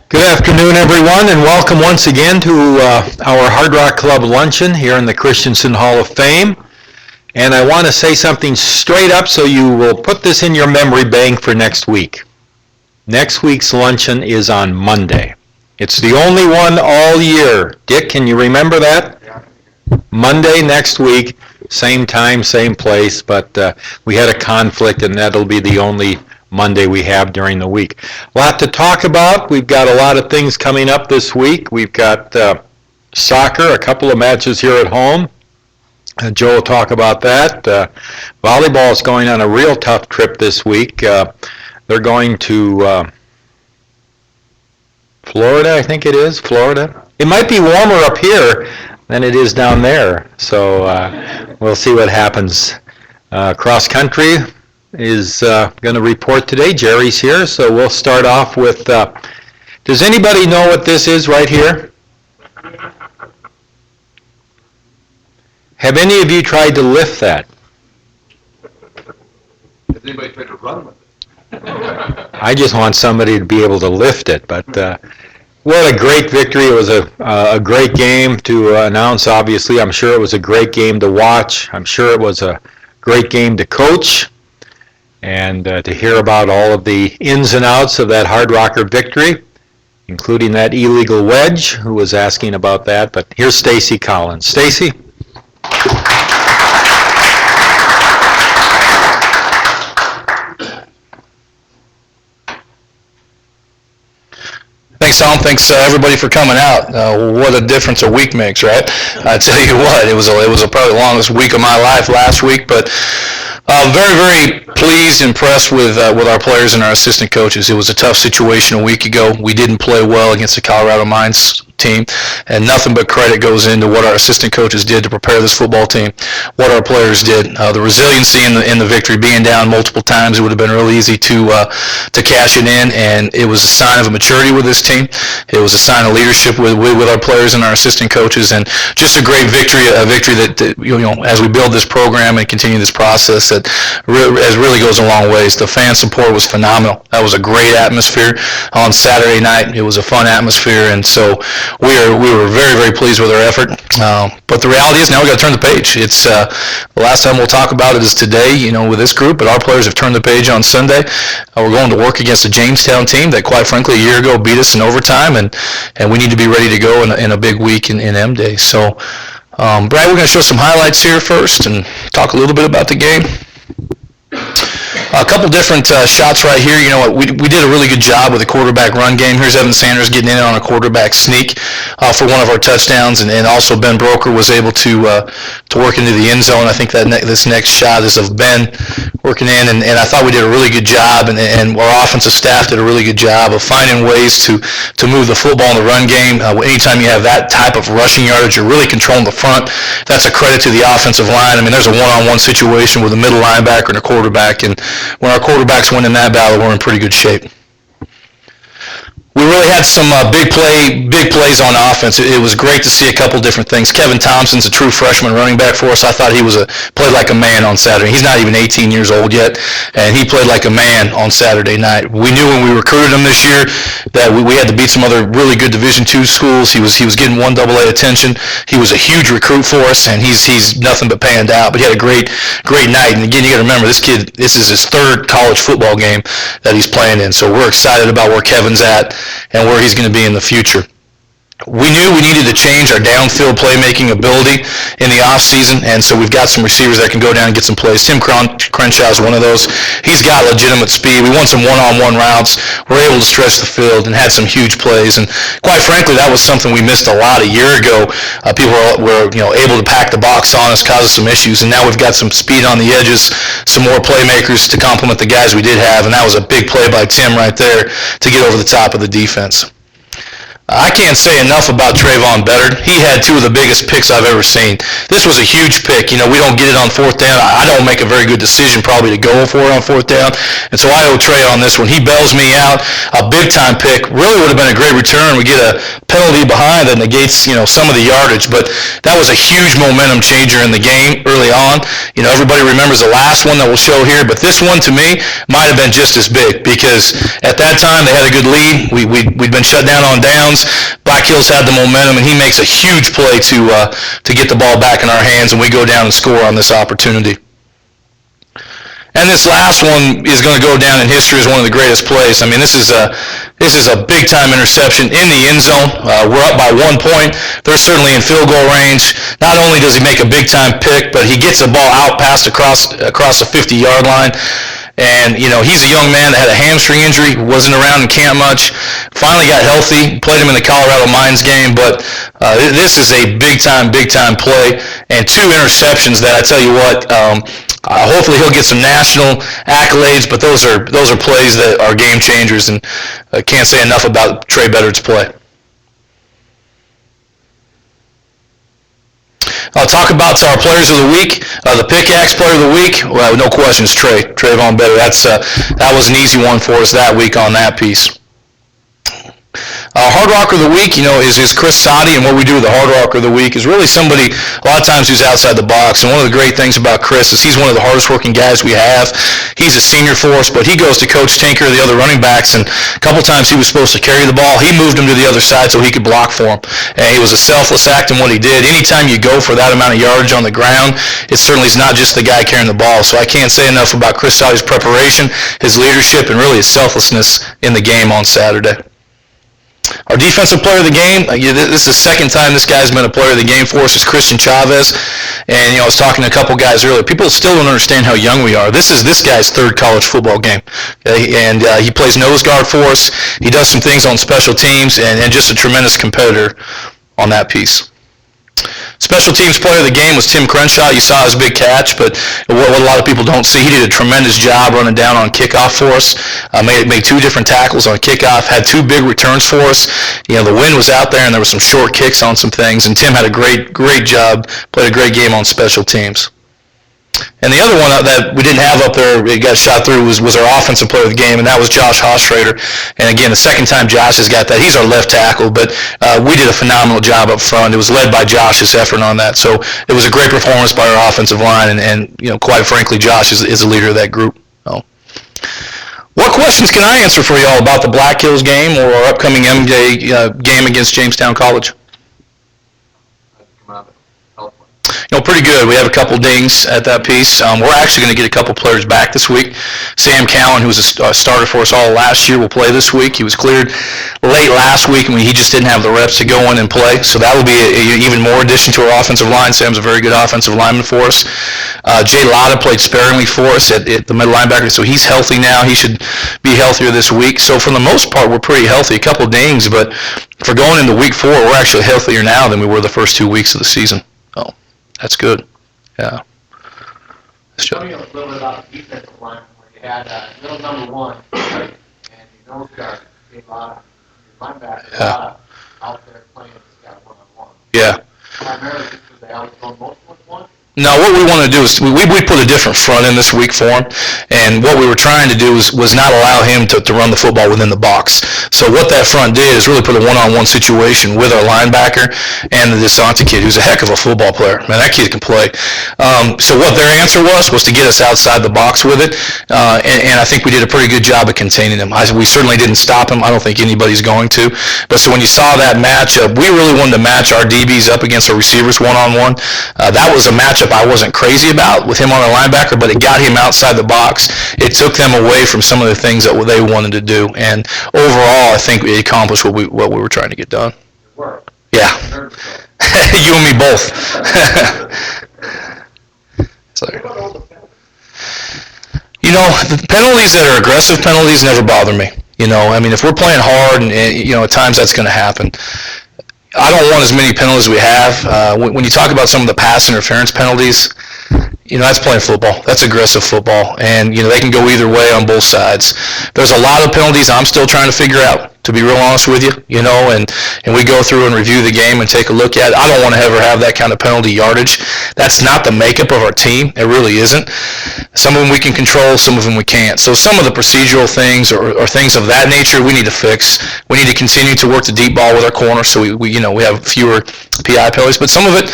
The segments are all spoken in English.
Good afternoon, everyone, and welcome once again to our Hardrock Club luncheon here in the Christensen Hall of Fame. And I want to say something straight up so you will put this in your memory bank for next week. Next week's luncheon is on Monday. It's the only one all year. Dick, can you remember that? Monday next week, same time, same place, but we had a conflict, and that'll be the only Monday we have during the week. A lot to talk about. We've got a lot of things coming up this week. We've got soccer, a couple of matches here at home. Joe will talk about that. Volleyball is going on a real tough trip this week. They're going to Florida, I think it is, Florida. It might be warmer up here than it is down there, so we'll see what happens. Cross country is going to report today. Jerry's here, so we'll start off with, does anybody know what this is right here? Have any of you tried to lift that? Has anybody tried to run with it? I just want somebody to be able to lift it, but what a great victory. It was a great game to announce, obviously. I'm sure it was a great game to watch. I'm sure it was a great game to coach. And to hear about all of the ins and outs of that Hardrocker victory, including that illegal wedge, who was asking about that. But here's Stacy Collins. Stacy? Thanks, Tom. Thanks, everybody, for coming out. What a difference a week makes, right? I tell you what, it was probably the longest week of my life last week, but very, very pleased, impressed with our players and our assistant coaches. It was a tough situation a week ago. We didn't play well against the Colorado Mines team, and nothing but credit goes into what our assistant coaches did to prepare this football team, what our players did. The resiliency in the victory, being down multiple times, it would have been real easy to cash it in, and it was a sign of a maturity with this team. It was a sign of leadership with our players and our assistant coaches, and just a great victory, a victory that as we build this program and continue this process, that really goes a long ways. The fan support was phenomenal. That was a great atmosphere on Saturday night. It was a fun atmosphere, and so we were very, very pleased with our effort. But the reality is now we got to turn the page. It's the last time we'll talk about it is today, with this group. But our players have turned the page on Sunday. We're going to work against a Jamestown team that, quite frankly, a year ago beat us in overtime, and we need to be ready to go in a big week in M-Day. So, Brad, we're going to show some highlights here first and talk a little bit about the game. A couple different shots right here. We did a really good job with the quarterback run game. Here's Evan Sanders getting in on a quarterback sneak for one of our touchdowns, and also Ben Broker was able to work into the end zone. I think that this next shot is of Ben working in, and I thought we did a really good job, and our offensive staff did a really good job of finding ways to move the football in the run game. Anytime you have that type of rushing yardage, you're really controlling the front. That's a credit to the offensive line. I mean, there's a one-on-one situation with a middle linebacker and a quarterback, and when our quarterbacks win in that battle, we're in pretty good shape. We really had some big plays on offense. It was great to see a couple different things. Kevin Thompson's a true freshman running back for us. I thought he played like a man on Saturday. He's not even 18 years old yet, and he played like a man on Saturday night. We knew when we recruited him this year that we had to beat some other really good Division II schools. He was getting 1AA attention. He was a huge recruit for us, and he's nothing but panned out. But he had a great night. And again, you got to remember, this kid, this is his third college football game that he's playing in. So we're excited about where Kevin's at and where he's going to be in the future. We knew we needed to change our downfield playmaking ability in the offseason, and so we've got some receivers that can go down and get some plays. Tim Crenshaw is one of those. He's got legitimate speed. We won some one-on-one routes. We're able to stretch the field and had some huge plays, and quite frankly, that was something we missed a lot a year ago. People were able to pack the box on us, cause us some issues, and now we've got some speed on the edges, some more playmakers to complement the guys we did have, and that was a big play by Tim right there to get over the top of the defense. I can't say enough about Trayvon Beddard. He had two of the biggest picks I've ever seen. This was a huge pick. You know, we don't get it on fourth down. I don't make a very good decision probably to go for it on fourth down. And so I owe Trey on this one. He bails me out. A big-time pick. Really would have been a great return. We get a penalty behind that negates, some of the yardage. But that was a huge momentum changer in the game early on. Everybody remembers the last one that we'll show here. But this one, to me, might have been just as big because at that time they had a good lead. We'd been shut down on downs. Black Hills had the momentum, and he makes a huge play to get the ball back in our hands, and we go down and score on this opportunity. And this last one is going to go down in history as one of the greatest plays. I mean, this is a big-time interception in the end zone. We're up by 1 point. They're certainly in field goal range. Not only does he make a big-time pick, but he gets the ball out past across the 50-yard line. And, he's a young man that had a hamstring injury, wasn't around in camp much, finally got healthy, played him in the Colorado Mines game, but this is a big-time play, and 2 interceptions that I tell you what, hopefully he'll get some national accolades, but those are plays that are game changers, and I can't say enough about Trey Beddard's play. I'll talk about our players of the week. The pickaxe player of the week, well, no questions, Trayvon Beddard. That was an easy one for us that week on that piece. Hardrocker of the week, is Chris Soddy, and what we do with the Hardrocker of the week is really somebody a lot of times who's outside the box. And one of the great things about Chris is he's one of the hardest working guys we have. He's a senior for us, but he goes to Coach Tinker, the other running backs, and a couple times he was supposed to carry the ball. He moved him to the other side so he could block for him. And he was a selfless act in what he did. Anytime you go for that amount of yardage on the ground, it certainly is not just the guy carrying the ball. So I can't say enough about Chris Soddy's preparation, his leadership, and really his selflessness in the game on Saturday. Our defensive player of the game, this is the second time this guy's been a player of the game for us, is Christian Chavez. And, I was talking to a couple guys earlier. People still don't understand how young we are. This is this guy's third college football game. And he plays nose guard for us. He does some things on special teams and just a tremendous competitor on that piece. Special teams player of the game was Tim Crenshaw. You saw his big catch, but what a lot of people don't see, he did a tremendous job running down on kickoff for us. Made 2 different tackles on kickoff, had 2 big returns for us. The wind was out there, and there were some short kicks on some things, and Tim had a great job, played a great game on special teams. And the other one that we didn't have up there, it got shot through, was our offensive player of the game, and that was Josh Hofstrader. And again, the second time Josh has got that. He's our left tackle, but we did a phenomenal job up front. It was led by Josh's effort on that. So it was a great performance by our offensive line, and quite frankly, Josh is the leader of that group. So, what questions can I answer for y'all about the Black Hills game or our upcoming MJ game against Jamestown College? Pretty good. We have a couple dings at that piece. We're actually going to get a couple players back this week. Sam Cowan, who was a starter for us all last year, will play this week. He was cleared late last week, and he just didn't have the reps to go in and play. So that will be even more addition to our offensive line. Sam's a very good offensive lineman for us. Jay Lotta played sparingly for us at the middle linebacker, so he's healthy now. He should be healthier this week. So for the most part, we're pretty healthy. A couple dings, but for going into week 4, we're actually healthier now than we were the first 2 weeks of the season. So that's good. Yeah. Tell me a little bit about the defensive line where you had middle number 1, right? And your nose guard, your linebacker, out there playing this guy one-on-one. Yeah. Primarily just because they always go most with one. No, what we want to do is we put a different front in this week for him, and what we were trying to do was not allow him to run the football within the box. So what that front did is really put a one-on-one situation with our linebacker and the DeSante kid, who's a heck of a football player. Man, that kid can play. So what their answer was to get us outside the box with it, and I think we did a pretty good job of containing him. We certainly didn't stop him. I don't think anybody's going to. But so when you saw that matchup, we really wanted to match our DBs up against our receivers one-on-one. That was a matchup I wasn't crazy about with him on a linebacker, but it got him outside the box. It took them away from some of the things that they wanted to do, and overall, I think we accomplished what we were trying to get done. Work. Yeah, you and me both. Sorry. The penalties that are aggressive penalties never bother me. If we're playing hard, and at times that's going to happen. I don't want as many penalties as we have. When you talk about some of the pass interference penalties, that's playing football. That's aggressive football. And, they can go either way on both sides. There's a lot of penalties I'm still trying to figure out, to be real honest with you, and we go through and review the game and take a look at it. I don't want to ever have that kind of penalty yardage. That's not the makeup of our team. It really isn't. Some of them we can control, some of them we can't. So some of the procedural things or things of that nature we need to fix. We need to continue to work the deep ball with our corner so we have fewer PI penalties. But some of it,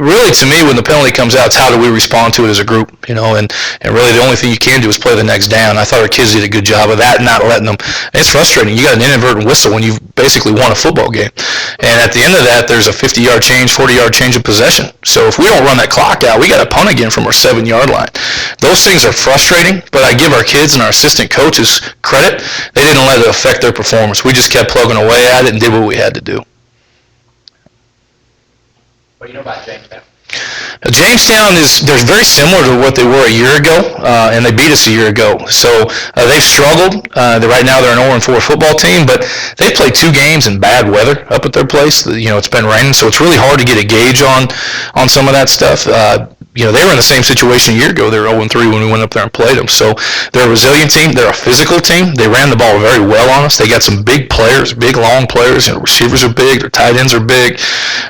really to me when the penalty comes out, it's how do we respond to it as a group, and really the only thing you can do is play the next down. I thought our kids did a good job of that, not letting them. And it's frustrating. You got an inadvertent whistle when you've basically won a football game. And at the end of that, there's a 50-yard change, 40-yard change of possession. So if we don't run that clock out, we got to punt again from our 7-yard line. Those things are frustrating, but I give our kids and our assistant coaches credit. They didn't let it affect their performance. We just kept plugging away at it and did what we had to do. What do you know about Jamestown? Jamestown they're very similar to what they were a year ago, and they beat us a year ago. So they've struggled. Right now they're an 0-4 football team, but they played 2 games in bad weather up at their place. It's been raining, so it's really hard to get a gauge on some of that stuff. They were in the same situation a year ago. They were 0-3 when we went up there and played them. So they're a resilient team. They're a physical team. They ran the ball very well on us. They got some big players, big long players. Receivers are big. Their tight ends are big.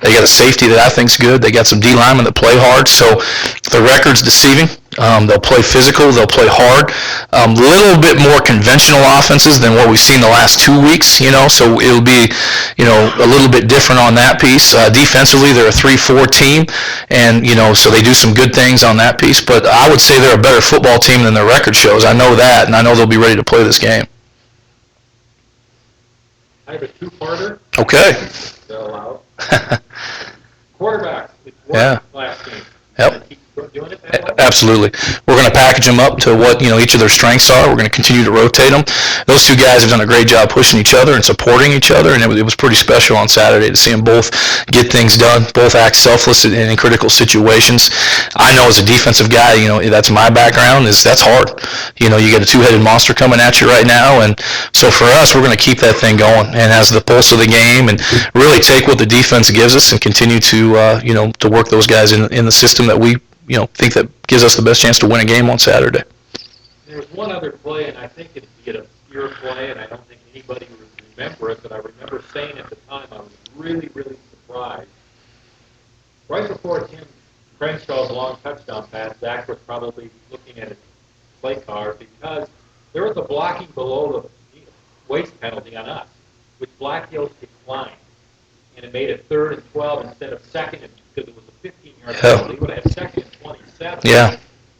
They got a safety that I think's good. They got some D linemen that play hard. So the record's deceiving. They'll play physical. They'll play hard. A little bit more conventional offenses than what we've seen the last 2 weeks, so it'll be, a little bit different on that piece. Defensively, they're a 3-4 team, and, so they do some good things on that piece, but I would say they're a better football team than their record shows. I know that, and I know they'll be ready to play this game. I have a two-parter. Okay. They're allowed. Quarterbacks. It's Yeah. last game. Yep. Keep doing it that way? Absolutely. We're going to package them up to what, each of their strengths are. We're going to continue to rotate them. Those 2 guys have done a great job pushing each other and supporting each other, and it was pretty special on Saturday to see them both get things done, both act selfless in critical situations. I know as a defensive guy, that's my background, that's hard. You got a 2-headed monster coming at you right now, and so for us, we're going to keep that thing going and as the pulse of the game and really take what the defense gives us and continue to, to work those guys in the system that we think that gives us the best chance to win a game on Saturday. There's one other play, and I think it's an obscure play, and I don't think anybody would remember it, but I remember saying at the time I was really, really surprised. Right before Tim Crenshaw's long touchdown pass, Zach was probably looking at his play card because there was a blocking below the waist penalty on us, which Black Hills declined, and it made it 3rd and 12 instead of 2nd, because it was a 15-yard penalty. They would have had 2nd and 27. Yeah.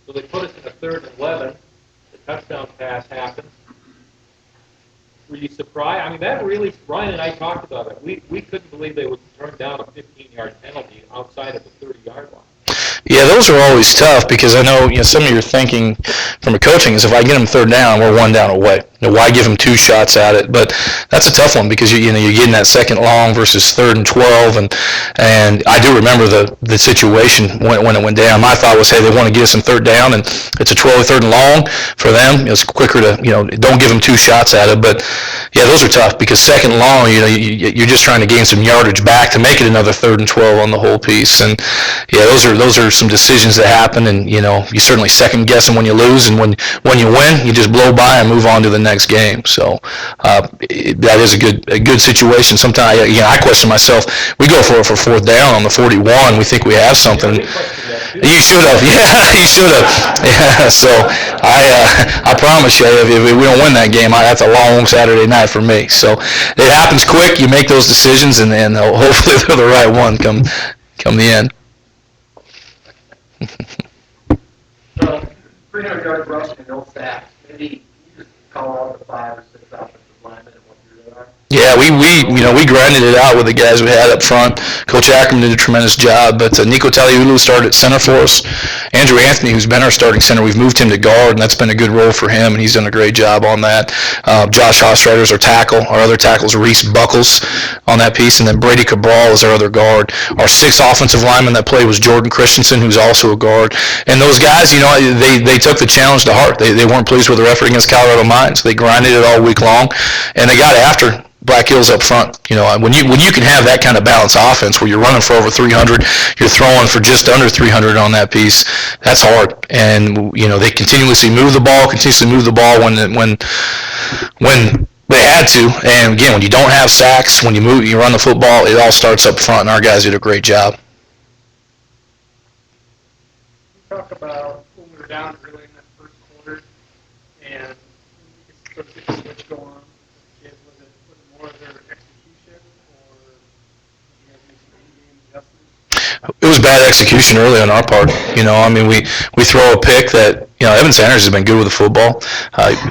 So they put us in a 3rd and 11. The touchdown pass happened. Were you surprised? I mean, that really, Ryan and I talked about it. We couldn't believe they would turn down a 15-yard penalty outside of the 30-yard line. Yeah, those are always tough because I know, some of your thinking from a coaching is if I get them 3rd down, we're 1 down away. Why give them 2 shots at it? But that's a tough one because you're getting that 2nd long versus 3rd and 12, and I do remember the situation when it went down. My thought was, hey, they want to get us some 3rd down, and it's a 3rd and long for them. It's quicker to don't give them 2 shots at it. But yeah, those are tough because 2nd long, you're just trying to gain some yardage back to make it another 3rd and 12 on the whole piece. And yeah, those are some decisions that happen, and you certainly second guessing when you lose, and when you win, you just blow by and move on to the next game. So that is a good situation. Sometimes I question myself. We go for it for 4th down on the 41. We think we have something. You should have. Yeah, you should have. Yeah. So I promise you, if we don't win that game, that's a long Saturday night for me. So it happens quick. You make those decisions, and hopefully they're the right one come the end. So, 300-yard rush and no sacks. Maybe you just call out the 5 or 6 offensive linemen and what you're doing. Yeah, we grinded it out with the guys we had up front. Coach Ackerman did a tremendous job, but Nico Taliulu started at center for us. Andrew Anthony, who's been our starting center, we've moved him to guard, and that's been a good role for him, and he's done a great job on that. Josh Ostreider's our tackle. Our other tackle's Reese Buckles on that piece, and then Brady Cabral is our other guard. Our 6th offensive lineman that played was Jordan Christensen, who's also a guard. And those guys, they took the challenge to heart. They weren't pleased with their effort against Colorado Mines. They grinded it all week long, and they got after Black Hills up front. When you can have that kind of balanced offense where you're running for over 300, you're throwing for just under 300 on that piece, that's hard. And they continuously move the ball when They had to, and again, when you don't have sacks, when you move, you run the football, it all starts up front, and our guys did a great job. Talk about when we were down early in that first quarter, and you sort of get the switch going on. Was it more of their execution, or did you guys make some in-game adjustments? It was bad execution early on our part. I mean, we throw a pick that, Evan Sanders has been good with the football.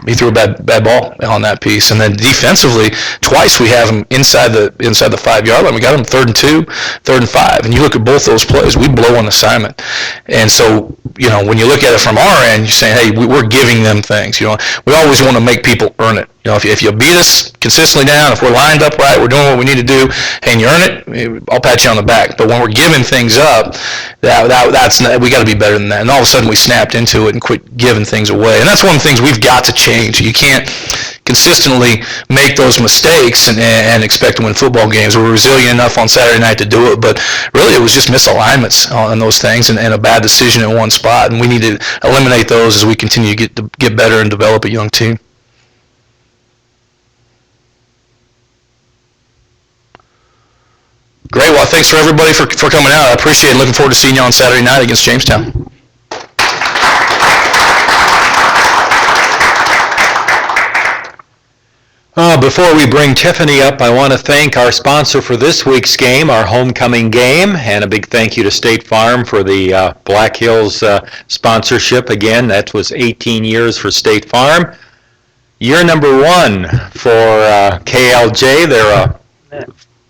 He threw a bad ball on that piece. And then defensively, twice we have him inside the 5-yard line. We got him 3rd and 2, 3rd and 5. And you look at both those plays, we blow an assignment. And so, when you look at it from our end, you're saying, hey, we're giving them things. We always want to make people earn it. If you beat us consistently down, if we're lined up right, we're doing what we need to do, and you earn it, I'll pat you on the back. But when we're giving things up, we got to be better than that. And all of a sudden we snapped into it and quit giving things away. And that's one of the things we've got to change. You can't consistently make those mistakes and expect to win football games. We're resilient enough on Saturday night to do it, but really it was just misalignments on those things and a bad decision in one spot. And we need to eliminate those as we continue to get better and develop a young team. Great. Well, thanks for everybody for coming out. I appreciate it. Looking forward to seeing you on Saturday night against Jamestown. Before we bring Tiffany up, I want to thank our sponsor for this week's game, our homecoming game, and a big thank you to State Farm for the Black Hills sponsorship. Again, that was 18 years for State Farm. Year number 1 for KLJ.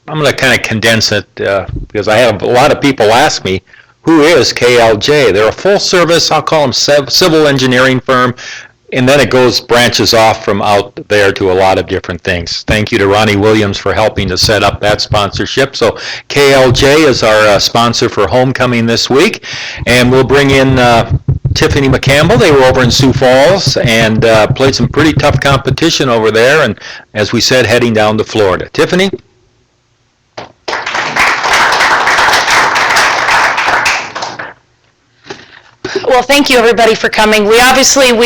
I'm going to kind of condense it because I have a lot of people ask me, who is KLJ? They're a full-service, I'll call them civil engineering firm, and then it branches off from out there to a lot of different things. Thank you to Ronnie Williams for helping to set up that sponsorship. So KLJ is our sponsor for homecoming this week, and we'll bring in Tiffany McCampbell. They were over in Sioux Falls and played some pretty tough competition over there, and as we said, heading down to Florida. Tiffany? Well, thank you everybody for coming. We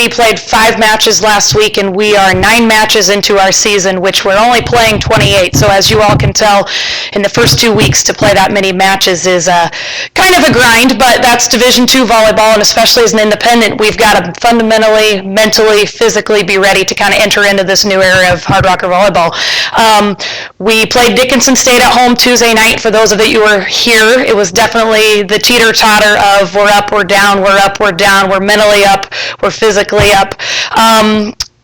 played 5 matches last week, and we are 9 matches into our season, which we're only playing 28. So as you all can tell, in the first 2 weeks to play that many matches is kind of a grind, but that's Division II volleyball, and especially as an independent, we've got to fundamentally, mentally, physically be ready to kind of enter into this new era of Hardrocker volleyball. We played Dickinson State at home Tuesday night. For those of you who were here, it was definitely the teeter-totter of we're up, we're down, we're up, we're down, we're mentally up, we're physically up.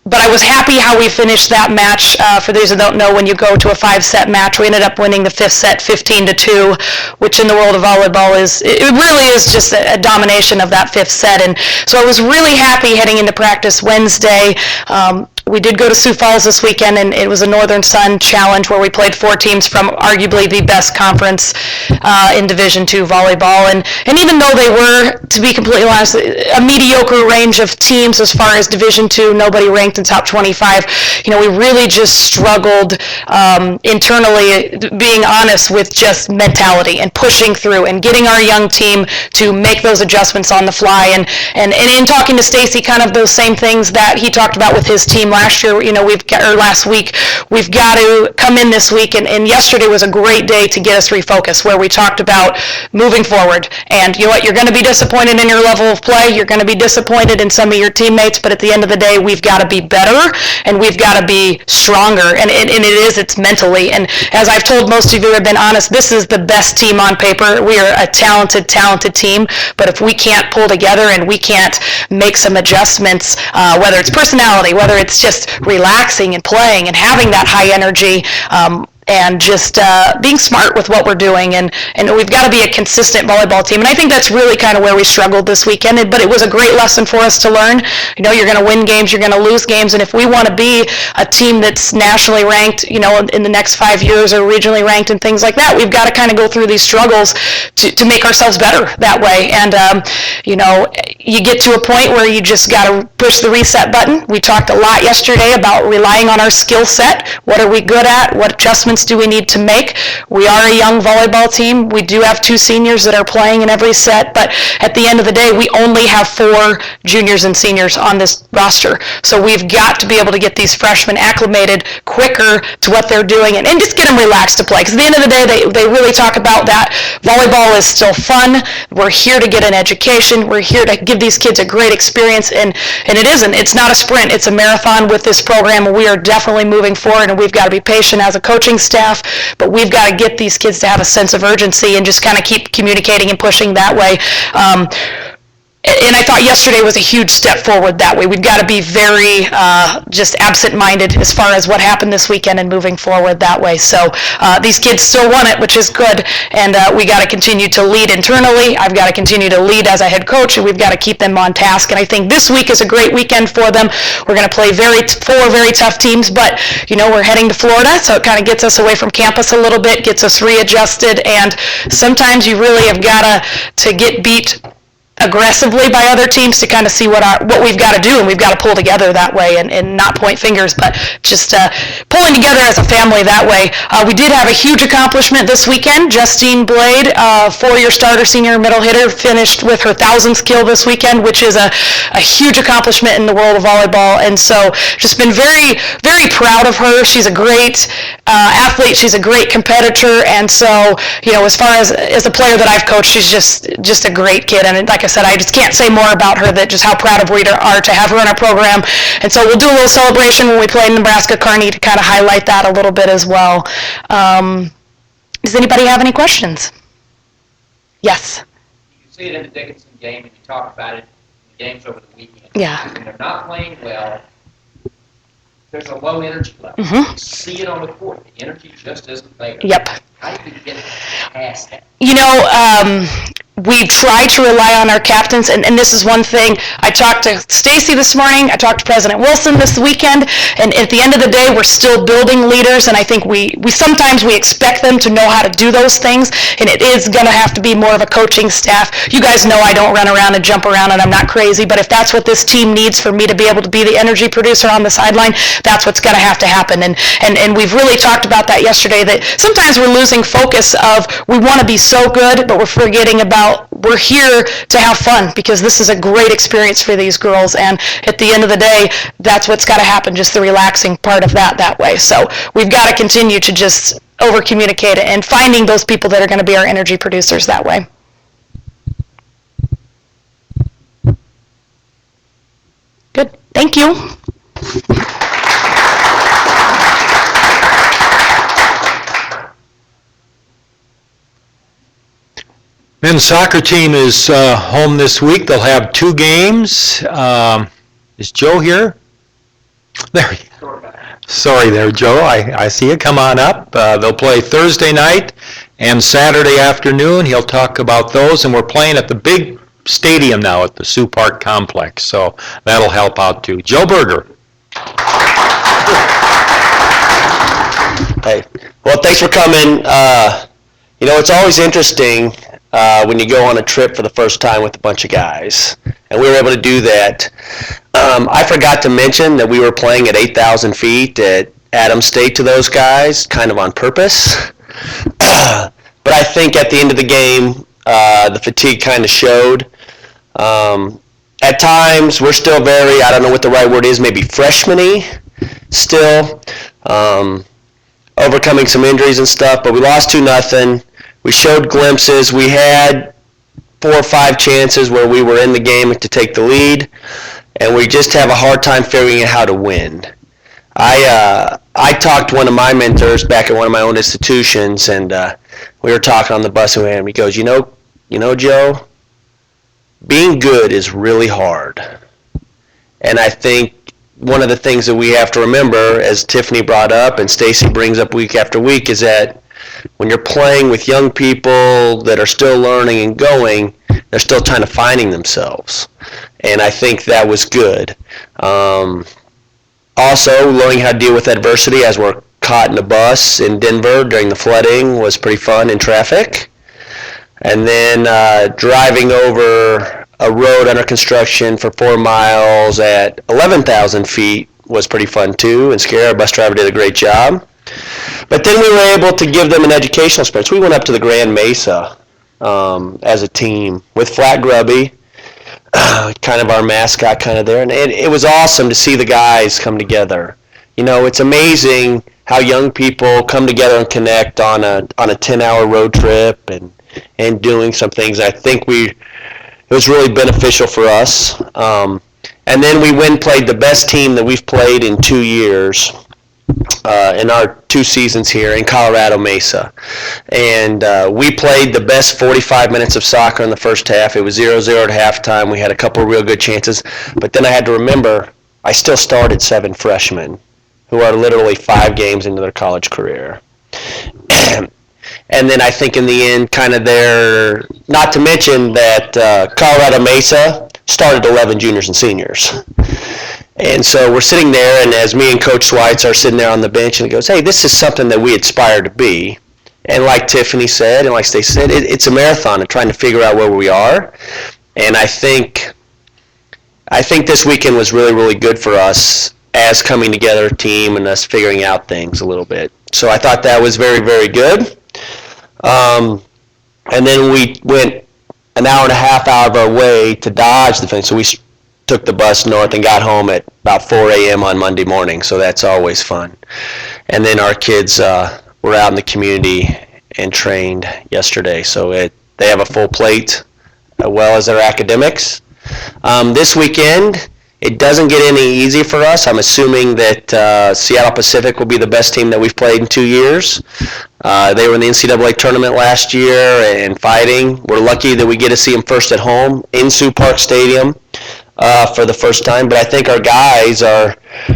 But I was happy how we finished that match. For those who don't know, when you go to a 5-set match, we ended up winning the 5th set 15-2, which in the world of volleyball it really is just a domination of that 5th set. And so I was really happy heading into practice Wednesday. We did go to Sioux Falls this weekend, and it was a Northern Sun Challenge where we played 4 teams from arguably the best conference in Division II volleyball. And even though they were, to be completely honest, a mediocre range of teams as far as Division II, nobody ranked in top 25, we really just struggled internally, being honest, with just mentality and pushing through and getting our young team to make those adjustments on the fly. And in talking to Stacy, kind of those same things that he talked about with his team last year, last week, we've got to come in this week, and yesterday was a great day to get us refocused, where we talked about moving forward. And you know what, you're going to be disappointed in your level of play, you're going to be disappointed in some of your teammates, but at the end of the day, we've got to be better, and we've got to be stronger, and it's mentally. And as I've told most of you, I've been honest, this is the best team on paper. We are a talented team, but if we can't pull together and we can't make some adjustments, whether it's personality, whether it's just relaxing and playing and having that high energy, and just being smart with what we're doing, and we've got to be a consistent volleyball team. And I think that's really kind of where we struggled this weekend, but it was a great lesson for us to learn. You're going to win games, you're going to lose games, and if we want to be a team that's nationally ranked, in the next 5 years, or regionally ranked and things like that, we've got to kind of go through these struggles to make ourselves better that way. And you get to a point where you just got to push the reset button. We talked a lot yesterday about relying on our skill set. What are we good at? What adjustments adjustments do we need to make? We are a young volleyball team. We do have 2 seniors that are playing in every set, but at the end of the day, we only have 4 juniors and seniors on this roster. So we've got to be able to get these freshmen acclimated quicker to what they're doing and just get them relaxed to play. Because at the end of the day, they really talk about that. Volleyball is still fun. We're here to get an education. We're here to give these kids a great experience, and it isn't. It's not a sprint. It's a marathon with this program, and we are definitely moving forward, and we've got to be patient as a coaching staff, but we've got to get these kids to have a sense of urgency and just kind of keep communicating and pushing that way. And I thought yesterday was a huge step forward that way. We've got to be very just absent-minded as far as what happened this weekend and moving forward that way. So these kids still want it, which is good, and we got to continue to lead internally. I've got to continue to lead as a head coach, and we've got to keep them on task. And I think this week is a great weekend for them. We're going to play 4 very tough teams, but we're heading to Florida, so it kind of gets us away from campus a little bit, gets us readjusted, and sometimes you really have got to get beat aggressively by other teams to kind of see what we've got to do, and we've got to pull together that way and not point fingers, but just pulling together as a family that way. We did have a huge accomplishment this weekend. Justine Blade, 4-year starter, senior middle hitter, finished with her 1,000th kill this weekend, which is a huge accomplishment in the world of volleyball, and so just been very, very proud of her. She's a great athlete. She's a great competitor, and so, as far as a player that I've coached, she's just a great kid, and like I said, I just can't say more about her than just how proud of we are to have her in our program. And so we'll do a little celebration when we play Nebraska Kearney to kind of highlight that a little bit as well. Does anybody have any questions? Yes. You see it in the Dickinson game, and you talk about it in the games over the weekend. Yeah. When they're not playing well, there's a low energy level. Mm-hmm. You see it on the court. The energy just isn't there. Yep. How do you get past that? We try to rely on our captains, and this is one thing. I talked to Stacy this morning, I talked to President Wilson this weekend, and at the end of the day, we're still building leaders, and I think we sometimes expect them to know how to do those things, and it is going to have to be more of a coaching staff. You guys know I don't run around and jump around, and I'm not crazy, but if that's what this team needs for me to be able to be the energy producer on the sideline, that's what's going to have to happen, and we've really talked about that yesterday, that sometimes we're losing focus of we want to be so good, but we're forgetting about we're here to have fun, because this is a great experience for these girls, and at the end of the day, that's what's got to happen, just the relaxing part of that way. So we've got to continue to just over-communicate it and finding those people that are going to be our energy producers that way. Good. Thank you. Men's soccer team is home this week. They'll have 2 games. Is Joe here? There. Sorry there, Joe. I see you. Come on up. They'll play Thursday night and Saturday afternoon. He'll talk about those, and we're playing at the big stadium now at the Sioux Park Complex, so that'll help out too. Joe Berger. Hey, well, thanks for coming. It's always interesting when you go on a trip for the first time with a bunch of guys, and we were able to do that. I forgot to mention that we were playing at 8,000 feet at Adams State to those guys, kind of on purpose. But I think at the end of the game, the fatigue kind of showed. At times, we're still very, I don't know what the right word is, maybe freshman-y still, overcoming some injuries and stuff, but we lost 2-0. We showed glimpses. We had 4 or 5 chances where we were in the game to take the lead, and we just have a hard time figuring out how to win. I talked to one of my mentors back at one of my own institutions, and we were talking on the bus, and he goes, you know, Joe, being good is really hard. And I think one of the things that we have to remember, as Tiffany brought up and Stacy brings up week after week, is that when you're playing with young people that are still learning and going, they're still trying to finding themselves. And I think that was good. Also, learning how to deal with adversity as we're caught in a bus in Denver during the flooding was pretty fun in traffic. And then driving over a road under construction for 4 miles at 11,000 feet was pretty fun too, and scary. Our bus driver did a great job. But then we were able to give them an educational experience. We went up to the Grand Mesa as a team with Flat Grubby, kind of our mascot kind of there. And it was awesome to see the guys come together. You know, it's amazing how young people come together and connect on a 10-hour road trip and doing some things. I think it was really beneficial for us. And then we played the best team that we've played in 2 years in our 2 seasons here in Colorado Mesa. And we played the best 45 minutes of soccer in the first half. It was 0-0 at halftime. We had a couple of real good chances. But then I had to remember I still started 7 freshmen who are literally 5 games into their college career. And then I think in the end, kind of not to mention that Colorado Mesa started 11 juniors and seniors. And so we're sitting there, and as me and Coach Schweitz are sitting there on the bench, and he goes, hey, this is something that we aspire to be. And like Tiffany said, and like Stacy said, it's a marathon and trying to figure out where we are. And I think this weekend was really, really good for us as coming together a team and us figuring out things a little bit. So I thought that was very, very good. And then we went an hour and a half out of our way to dodge the thing. So we took the bus north and got home at about 4 a.m. on Monday morning. So that's always fun. And then our kids were out in the community and trained yesterday. So they have a full plate as well as their academics. This weekend, it doesn't get any easier for us. I'm assuming that Seattle Pacific will be the best team that we've played in 2 years. They were in the NCAA tournament last year and fighting. We're lucky that we get to see them first at home in Sioux Park Stadium for the first time. But I think our guys are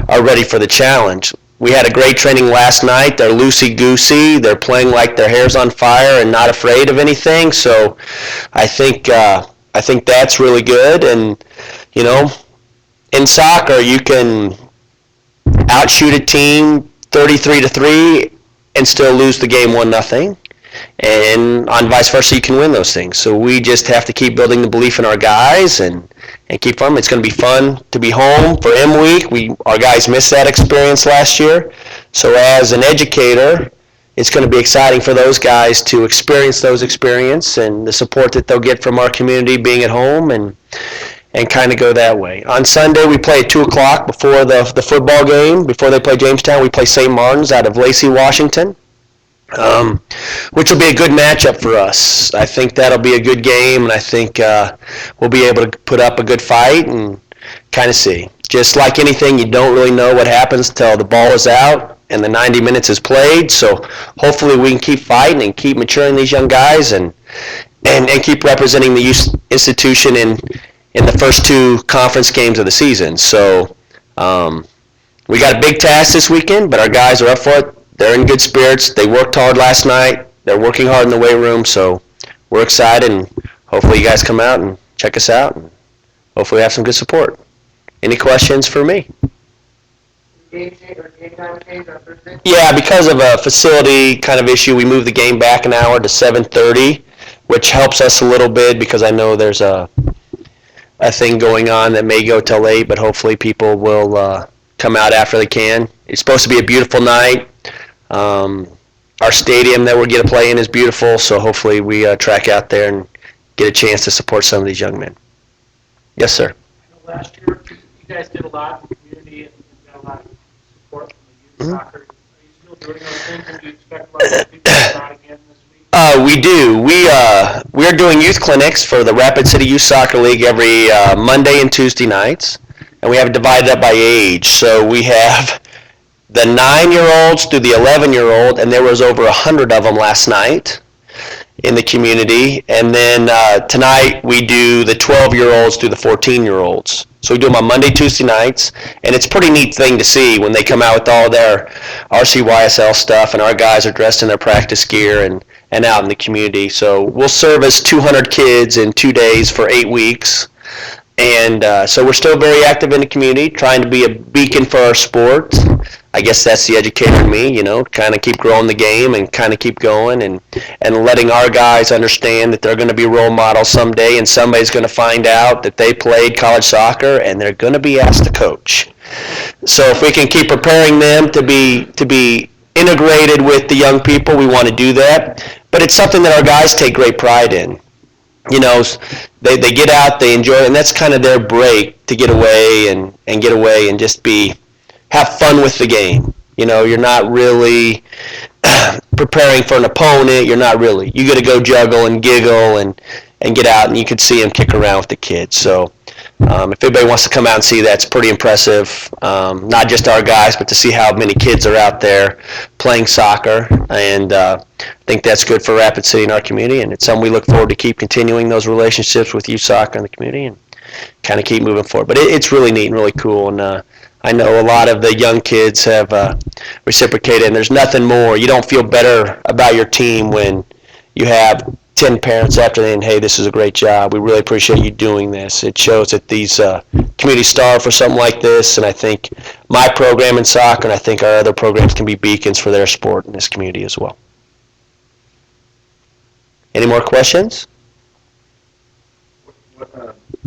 ready for the challenge. We had a great training last night. They're loosey-goosey. They're playing like their hair's on fire and not afraid of anything. So I think that's really good. And, you know, in soccer, you can outshoot a team 33-3 and still lose the game 1-0. And on vice versa, you can win those things. So we just have to keep building the belief in our guys and keep fun. It's going to be fun to be home for M Week. Our guys missed that experience last year. So as an educator, it's going to be exciting for those guys to experience those experiences and the support that they'll get from our community being at home and kind of go that way. On Sunday, we play at 2 o'clock before the football game. Before they play Jamestown, we play St. Martin's out of Lacey, Washington, which will be a good matchup for us. I think that'll be a good game, and I think we'll be able to put up a good fight and kind of see. Just like anything, you don't really know what happens till the ball is out and the 90 minutes is played. So hopefully we can keep fighting and keep maturing these young guys and keep representing the youth institution in the first 2 conference games of the season. So we got a big task this weekend, but our guys are up for it. They're in good spirits. They worked hard last night. They're working hard in the weight room, so we're excited, and hopefully you guys come out and check us out, and hopefully have some good support. Any questions for me? Game time change on Thursday? Yeah, because of a facility kind of issue, we moved the game back an hour to 7:30, which helps us a little bit because I know there's a thing going on that may go till 8, but hopefully people will come out after they can. It's supposed to be a beautiful night. Our stadium that we're going to play in is beautiful, so hopefully we track out there and get a chance to support some of these young men. Yes, sir. I know last year, you guys did a lot in the community and got a lot of support from the youth soccer. Are you still doing those things, and do you expect a lot of people to come out again this week? We do. We are doing youth clinics for the Rapid City Youth Soccer League every Monday and Tuesday nights, and we have it divided up by age. So we have the 9-year-olds through the 11-year-old, and there was over 100 of them last night in the community. And then tonight we do the 12-year-olds through the 14-year-olds. So we do them on Monday, Tuesday nights, and it's a pretty neat thing to see when they come out with all their RCYSL stuff, and our guys are dressed in their practice gear and out in the community. So we'll service 200 kids in 2 days for 8 weeks. And so we're still very active in the community, trying to be a beacon for our sport. I guess that's the educator in me, kind of keep growing the game and kind of keep going and letting our guys understand that they're going to be role models someday, and somebody's going to find out that they played college soccer and they're going to be asked to coach. So if we can keep preparing them to be integrated with the young people, we want to do that. But it's something that our guys take great pride in. You know, they get out, they enjoy it, and that's kind of their break to get away and get away and just have fun with the game. You know, you're not really preparing for an opponent. You're not really. You got to go juggle and giggle and get out, and you can see them kick around with the kids. So if anybody wants to come out and see that, it's pretty impressive. Not just our guys, but to see how many kids are out there playing soccer. And I think that's good for Rapid City and our community, and it's something we look forward to keep continuing those relationships with youth soccer in the community and kind of keep moving forward. But it's really neat and really cool, and I know a lot of the young kids have reciprocated, and there's nothing more. You don't feel better about your team when you have 10 parents after them, hey, this is a great job. We really appreciate you doing this. It shows that these communities starve for something like this, and I think my program in soccer and I think our other programs can be beacons for their sport in this community as well. Any more questions?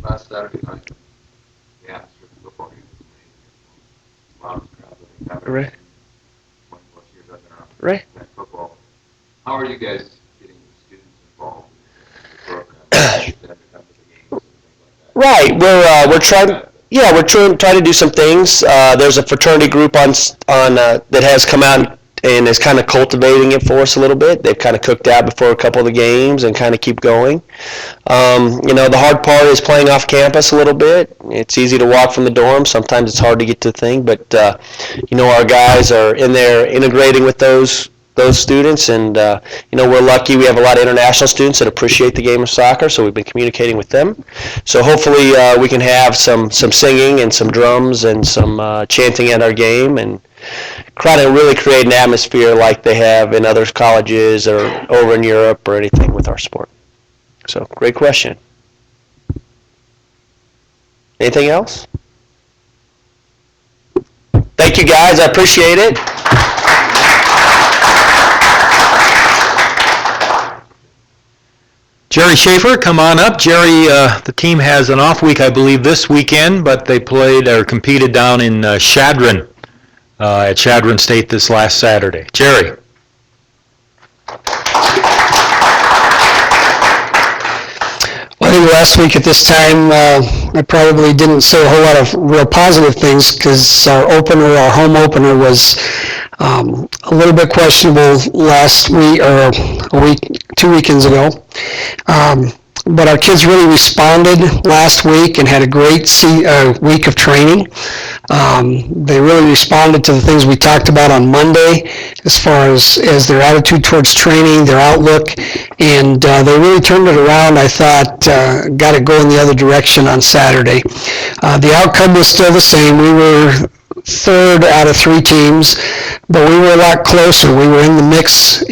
Last Saturday night, the atmosphere of the football game was amazing. Loud crowd. Right. 20 plus years I've been around Right. football. How are you guys getting students involved in the program? Get them to come to the games and things like that? Right. We're trying. Yeah, we're trying to do some things. There's a fraternity group on that has come out and is kind of cultivating it for us a little bit. They've kind of cooked out before a couple of the games and kind of keep going. You know, the hard part is playing off campus a little bit. It's easy to walk from the dorm. Sometimes it's hard to get to the thing, but you know, our guys are in there integrating with those students, and you know, we're lucky. We have a lot of international students that appreciate the game of soccer, so we've been communicating with them. So hopefully we can have some singing and some drums and some chanting at our game, and trying to really create an atmosphere like they have in other colleges or over in Europe or anything with our sport. So, great question. Anything else? Thank you, guys. I appreciate it. Jerry Schafer, come on up. Jerry, the team has an off week, I believe, this weekend, but they played or competed down in Chadron, at Chadron State this last Saturday. Jerry. Well, I think last week at this time, I probably didn't say a whole lot of real positive things because our home opener was a little bit questionable last week, or 2 weekends ago. But our kids really responded last week and had a great week of training. They really responded to the things we talked about on Monday as far as their attitude towards training, their outlook, and they really turned it around, I thought, got it going the other direction on Saturday. The outcome was still the same. We were third out of 3 teams, but we were a lot closer. We were in the mix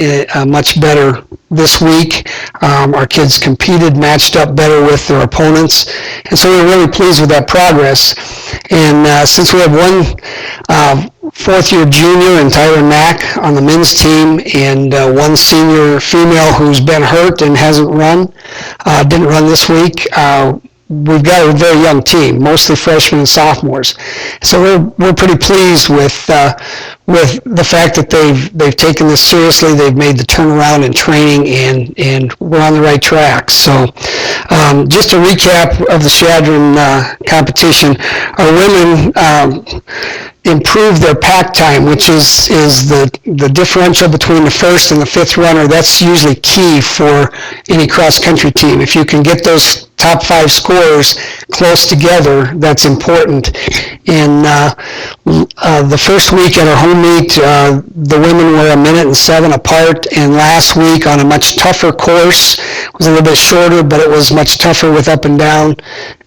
much better this week. Our kids competed, matched up better with their opponents, and so we were really pleased with that progress. And since we have one fourth-year junior in Tyler Mack on the men's team and one senior female who's been hurt and didn't run this week, we've got a very young team, mostly freshmen and sophomores. So we're pretty pleased with the fact that they've taken this seriously. They've made the turnaround in training, and we're on the right track. So just a recap of the Chadron competition. Our women improved their pack time, which is the differential between the first and the fifth runner. That's usually key for any cross-country team. If you can get those top 5 scorers close together, that's important. In the first week at our home meet, the women were 1:07 apart, and last week on a much tougher course, it was a little bit shorter, but it was much tougher with up and down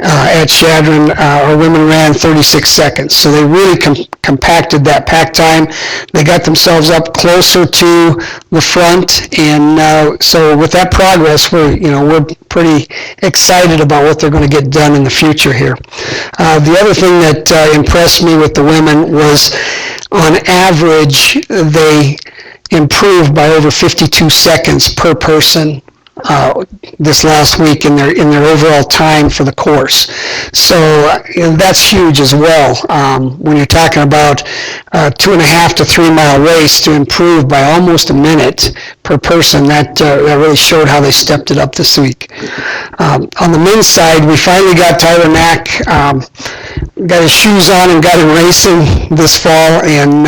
at Chadron, our women ran 36 seconds. So they really compacted that pack time. They got themselves up closer to the front, and so with that progress, we're pretty excited about what they're going to get done in the future here. The other thing that impressed me with the women was, on average, they improved by over 52 seconds per person this last week in their overall time for the course. So that's huge as well. When you're talking about 2.5 to 3 mile race to improve by almost a minute per person, that really showed how they stepped it up this week. On the men's side, we finally got Tyler Mack, got his shoes on and got him racing this fall, and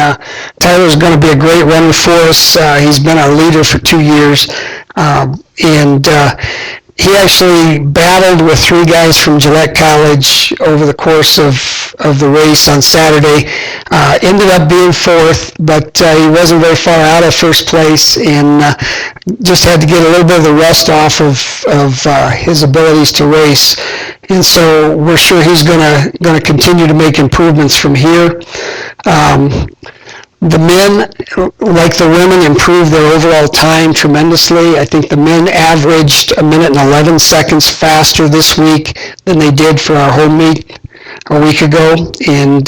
Tyler's going to be a great runner for us. He's been our leader for 2 years, and he actually battled with 3 guys from Gillette College over the course of the race on Saturday. Ended up being 4th, but he wasn't very far out of first place, and just had to get a little bit of the rust off of his abilities to race. And so we're sure he's going to continue to make improvements from here. The men, like the women, improved their overall time tremendously. I think the men averaged 1 minute and 11 seconds faster this week than they did for our home meet a week ago. And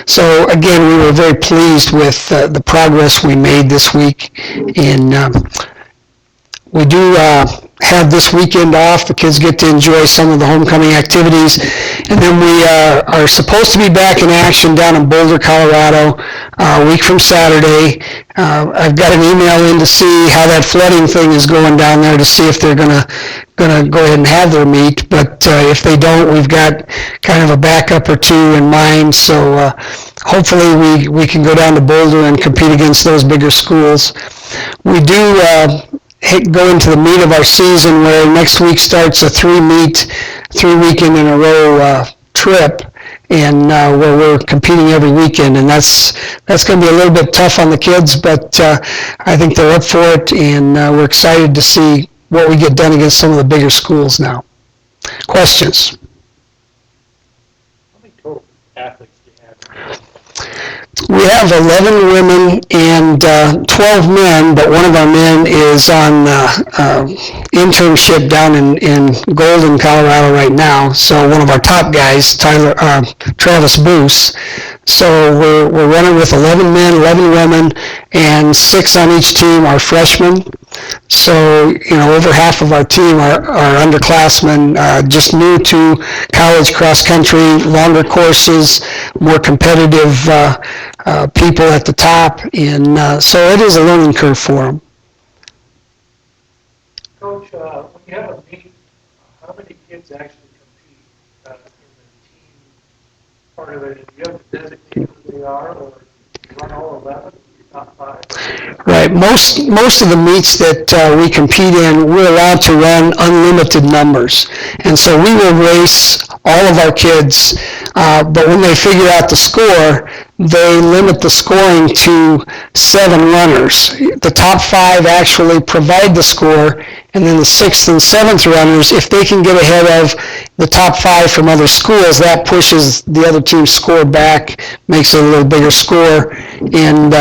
so, again, we were very pleased with the progress we made this week. And we do have this weekend off. The kids get to enjoy some of the homecoming activities. And then we are supposed to be back in action down in Boulder, Colorado, a week from Saturday. I've got an email in to see how that flooding thing is going down there, to see if they're gonna go ahead and have their meet. But if they don't, we've got kind of a backup or two in mind. So hopefully we can go down to Boulder and compete against those bigger schools. We do go into the meat of our season, where next week starts a 3 weekend in a row trip, and where we're competing every weekend, and that's going to be a little bit tough on the kids, but I think they're up for it, and we're excited to see what we get done against some of the bigger schools now. Questions? How many total athletes do you have? We have 11 women and 12 men, but one of our men is on internship down in Golden, Colorado right now. So one of our top guys, Travis Boos. So we're running with 11 men, 11 women, and 6 on each team are freshmen. So, over half of our team are underclassmen, just new to college cross country, longer courses, more competitive people at the top, and so it is a learning curve for them. Coach, when you have a meet, how many kids actually compete in the team part of it? Do you have to designate who they are, or run all 11, top 5? Right. Most of the meets that we compete in, we're allowed to run unlimited numbers. And so we will race all of our kids, but when they figure out the score, they limit the scoring to 7 runners. The top 5 actually provide the score, and then the 6th and 7th runners, if they can get ahead of the top 5 from other schools, that pushes the other team's score back, makes it a little bigger score. And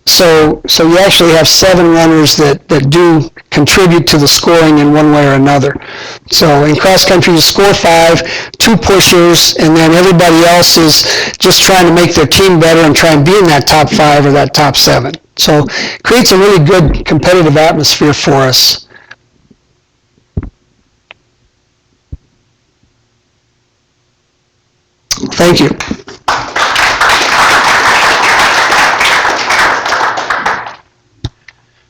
so you actually have 7 runners that do contribute to the scoring in one way or another. So in cross country, you score 5, 2 pushers, and then everybody else is just trying to make their team better and try and be in that top 5 or that top 7. So it creates a really good competitive atmosphere for us. Thank you.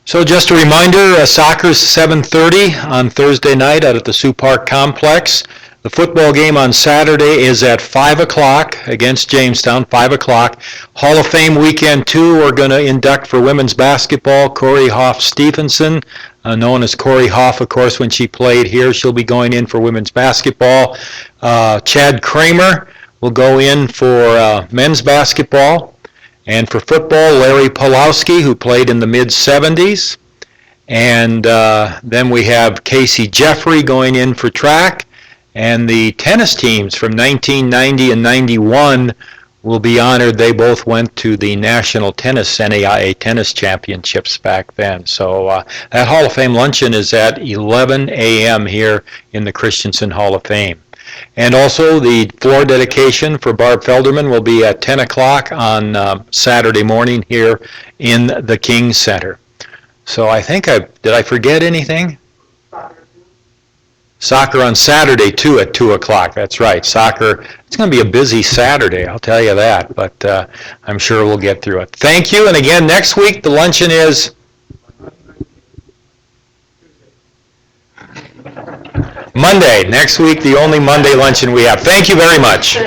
So just a reminder, soccer's 7:30 on Thursday night out at the Sioux Park Complex. The football game on Saturday is at 5 o'clock against Jamestown, 5 o'clock. Hall of Fame weekend 2, we're going to induct for women's basketball Corey Hoff-Stevenson, known as Corey Hoff, of course, when she played here. She'll be going in for women's basketball. Chad Kramer will go in for men's basketball. And for football, Larry Pulowski, who played in the mid-'70s. And then we have Casey Jeffrey going in for track. And the tennis teams from 1990 and 91 will be honored. They both went to the National NAIA Tennis Championships back then. So that Hall of Fame luncheon is at 11 a.m. here in the Christensen Hall of Fame. And also the floor dedication for Barb Felderman will be at 10 o'clock on Saturday morning here in the King Center. So I think did I forget anything? Soccer Soccer on Saturday, too, at 2 o'clock. That's right, soccer. It's going to be a busy Saturday, I'll tell you that, but I'm sure we'll get through it. Thank you, and again, next week, the luncheon is Monday. Next week, the only Monday luncheon we have. Thank you very much.